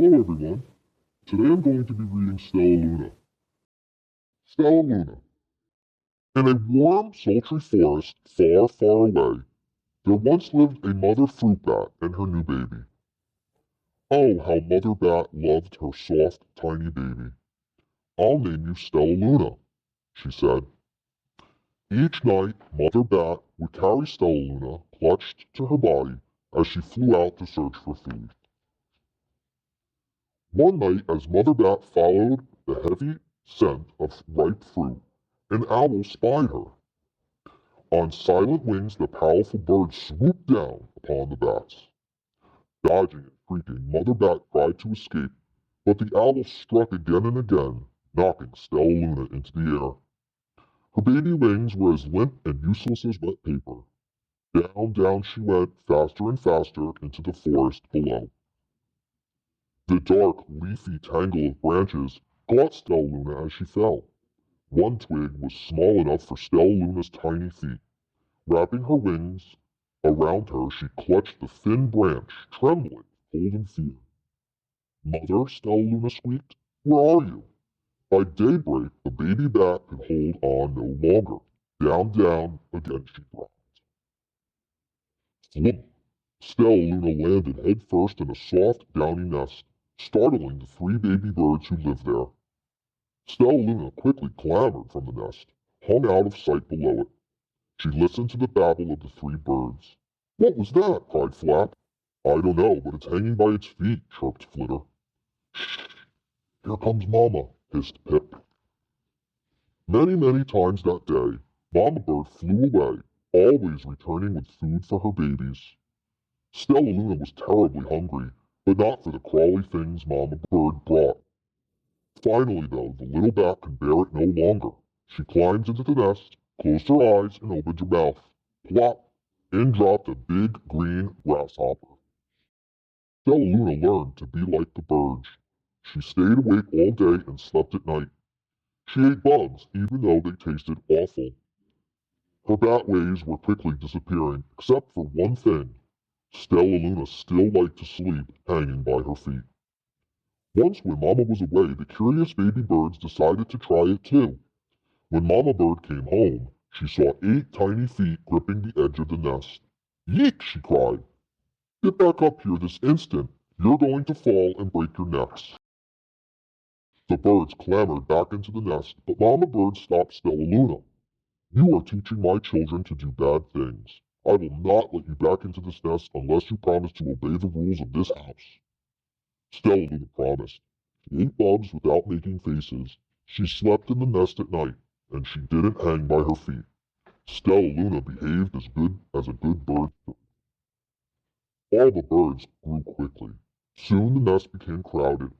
Hello everyone. Today I'm going to be reading Stella Luna. Stella Luna. In a warm, sultry forest far, far away, there once lived a mother fruit bat and her new baby. Oh, how Mother Bat loved her soft, tiny baby. I'll name you Stella Luna, she said. Each night, Mother Bat would carry Stella Luna clutched to her body as she flew out to search for food. One night, as Mother Bat followed the heavy scent of ripe fruit, an owl spied her. On silent wings, the powerful bird swooped down upon the bats. Dodging and shrieking, Mother Bat tried to escape, but the owl struck again and again, knocking Stella Luna into the air. Her baby wings were as limp and useless as wet paper. Down, down she went, faster and faster, into the forest below. The dark, leafy tangle of branches caught Stella Luna as she fell. One twig was small enough for Stella Luna's tiny feet. Wrapping her wings around her, she clutched the thin branch, trembling, cold and fear. Mother, Stella Luna squeaked, where are you? By daybreak, the baby bat could hold on no longer. Down, down, again she dropped. Flump! Stella Luna landed headfirst in a soft, downy nest, startling the three baby birds who lived there. Stella Luna quickly clambered from the nest, hung out of sight below it. She listened to the babble of the three birds. What was that? Cried Flap. I don't know, but it's hanging by its feet, chirped Flitter. Shh! Here comes Mama, hissed Pip. Many, many times that day, Mama Bird flew away, always returning with food for her babies. Stella Luna was terribly hungry, but not for the crawly things Mama Bird brought. Finally, though, the little bat could bear it no longer. She climbed into the nest, closed her eyes, and opened her mouth. Plop! In dropped a big green grasshopper. Stella Luna learned to be like the birds. She stayed awake all day and slept at night. She ate bugs, even though they tasted awful. Her bat ways were quickly disappearing, except for one thing. Stella Luna still liked to sleep hanging by her feet. Once when Mama was away, the curious baby birds decided to try it too. When Mama Bird came home, she saw 8 tiny feet gripping the edge of the nest. Yeek! She cried. Get back up here this instant. You're going to fall and break your necks. The birds clambered back into the nest, but Mama Bird stopped Stella Luna. You are teaching my children to do bad things. I will not let you back into this nest unless you promise to obey the rules of this house. Stella Luna promised. She ate bugs without making faces. She slept in the nest at night, and she didn't hang by her feet. Stella Luna behaved as good as a good bird should. All the birds grew quickly. Soon the nest became crowded.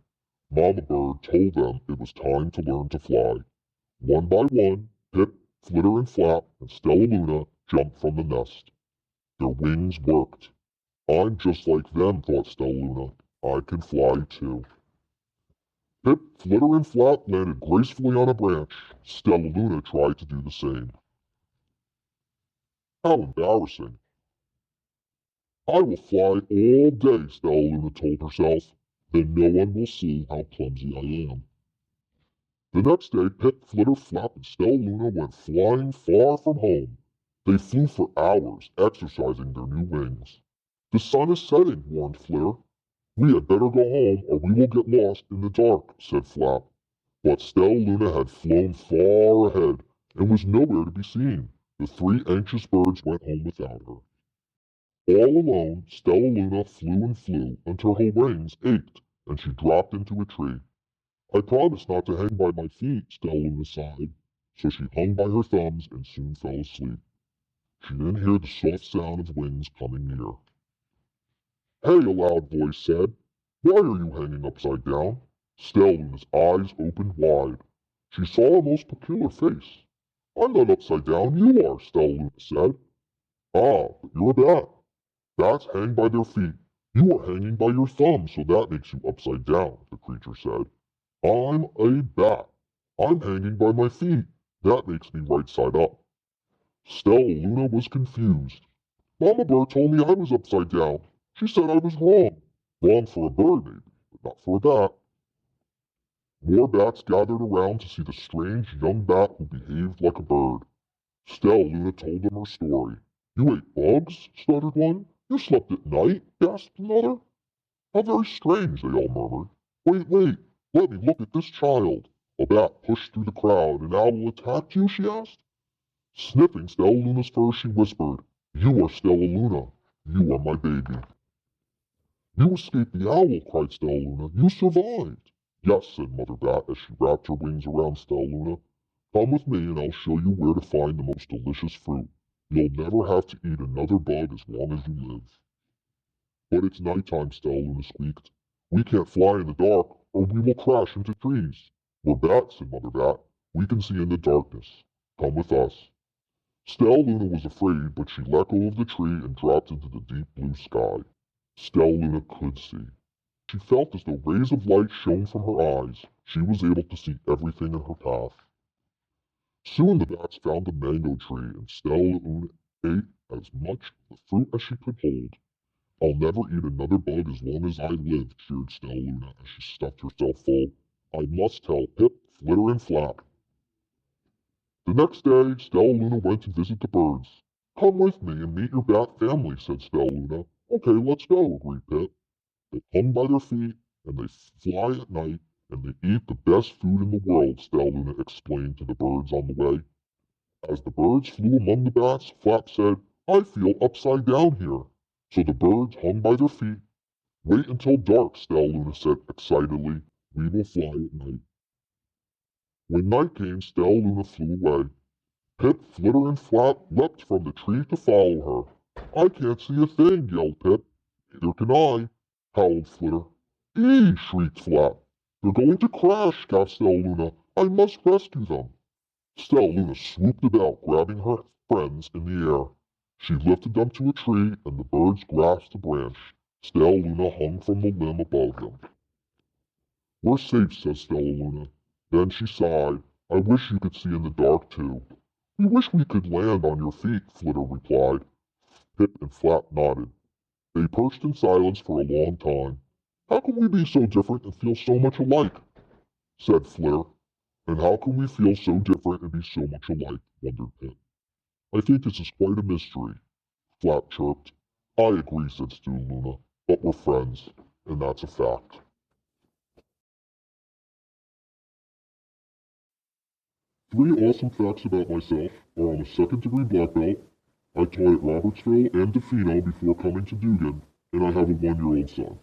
Mama Bird told them it was time to learn to fly. One by one, Pip, Flitter, and Flap, and Stella Luna jumped from the nest. Their wings worked. I'm just like them, thought Stella Luna. I can fly too. Pip, Flitter, and Flap landed gracefully on a branch. Stella Luna tried to do the same. How embarrassing. I will fly all day, Stella Luna told herself. Then no one will see how clumsy I am. The next day, Pip, Flitter, Flap, and Stella Luna went flying far from home. They flew for hours, exercising their new wings. The sun is setting, warned Flitter. We had better go home, or we will get lost in the dark, said Flap. But Stella Luna had flown far ahead and was nowhere to be seen. The 3 anxious birds went home without her. All alone, Stella Luna flew until her wings ached, and she dropped into a tree. I promised not to hang by my feet, Stella Luna sighed, so she hung by her thumbs and soon fell asleep. She didn't hear the soft sound of wings coming near. Hey, a loud voice said. Why are you hanging upside down? Stella Luna's eyes opened wide. She saw a most peculiar face. I'm not upside down, you are, Stella Luna said. Ah, but you're a bat. Bats hang by their feet. You are hanging by your thumb, so that makes you upside down, the creature said. I'm a bat. I'm hanging by my feet. That makes me right side up. Stella Luna was confused. Mama Bird told me I was upside down. She said I was wrong. Wrong for a bird, maybe, but not for a bat. More bats gathered around to see the strange young bat who behaved like a bird. Stella Luna told them her story. You ate bugs? Stuttered one. You slept at night? Gasped another. How very strange, they all murmured. Wait, let me look at this child. A bat pushed through the crowd. An owl attacked you? She asked. Sniffing Stella Luna's fur, she whispered, You are Stella Luna. You are my baby. You escaped the owl, cried Stella Luna. You survived. Yes, said Mother Bat as she wrapped her wings around Stella Luna. Come with me and I'll show you where to find the most delicious fruit. You'll never have to eat another bug as long as you live. But it's nighttime, Stella Luna squeaked. We can't fly in the dark or we will crash into trees. We're bats, said Mother Bat. We can see in the darkness. Come with us. Stella Luna was afraid, but she let go of the tree and dropped into the deep blue sky. Stella Luna could see. She felt as though rays of light shone from her eyes. She was able to see everything in her path. Soon the bats found a mango tree, and Stella Luna ate as much of the fruit as she could hold. I'll never eat another bug as long as I live, cheered Stella Luna as she stuffed herself full. I must tell Pip, Flitter, and Flap. The next day, Stella Luna went to visit the birds. Come with me and meet your bat family, said Stella Luna. Okay, let's go, agreed Pip. They hung by their feet, and they fly at night, and they eat the best food in the world, Stella Luna explained to the birds on the way. As the birds flew among the bats, Flap said, I feel upside down here. So the birds hung by their feet. Wait until dark, Stella Luna said excitedly. We will fly at night. When night came, Stella Luna flew away. Pip, Flitter, and Flap leapt from the tree to follow her. I can't see a thing, yelled Pip. Neither can I, howled Flitter. Eee, shrieked Flap. They're going to crash, gasped Stella Luna. I must rescue them. Stella Luna swooped about, grabbing her friends in the air. She lifted them to a tree, and the birds grasped the branch. Stella Luna hung from the limb above them. We're safe, said Stella Luna. Then she sighed. I wish you could see in the dark, too. We wish we could land on your feet, Flitter replied. Pip and Flap nodded. They perched in silence for a long time. How can we be so different and feel so much alike? Said Flitter. And how can we feel so different and be so much alike? Wondered Pip. I think this is quite a mystery, Flap chirped. I agree, said Stella Luna, but we're friends, and that's a fact. Three awesome facts about myself are I'm a second-degree black belt, I taught at Robertsville and DeFino before coming to Dugan, and I have a 1-year-old son.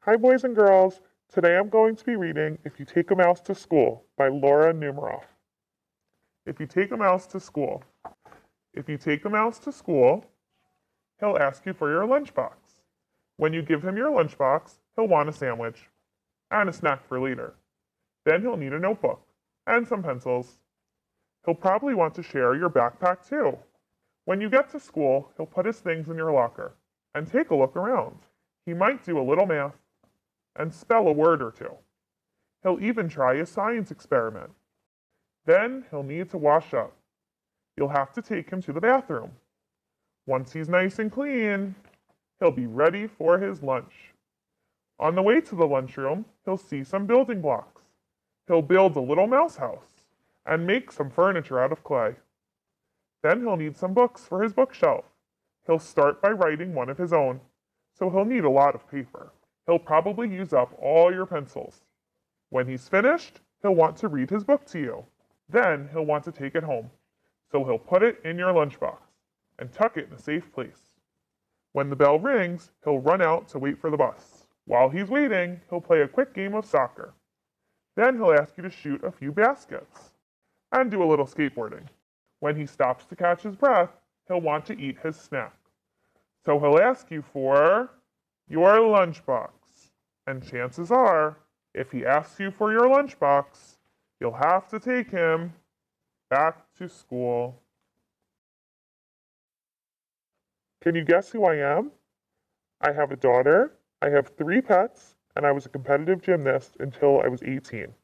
Hi boys and girls, today I'm going to be reading If You Take a Mouse to School by Laura Numeroff. If you take a mouse to school. If you take a mouse to school, he'll ask you for your lunchbox. When you give him your lunchbox, he'll want a sandwich and a snack for later. Then he'll need a notebook and some pencils. He'll probably want to share your backpack too. When you get to school, he'll put his things in your locker and take a look around. He might do a little math and spell a word or two. He'll even try a science experiment. Then he'll need to wash up. You'll have to take him to the bathroom. Once he's nice and clean, he'll be ready for his lunch. On the way to the lunchroom, he'll see some building blocks. He'll build a little mouse house and make some furniture out of clay. Then he'll need some books for his bookshelf. He'll start by writing one of his own, so he'll need a lot of paper. He'll probably use up all your pencils. When he's finished, he'll want to read his book to you. Then he'll want to take it home, so he'll put it in your lunchbox and tuck it in a safe place. When the bell rings, he'll run out to wait for the bus. While he's waiting, he'll play a quick game of soccer. Then he'll ask you to shoot a few baskets and do a little skateboarding. When he stops to catch his breath, he'll want to eat his snack. So he'll ask you for your lunchbox. And chances are, if he asks you for your lunchbox, you'll have to take him Back to school. Can you guess who I am? I have a daughter, I have 3 pets, and I was a competitive gymnast until I was 18.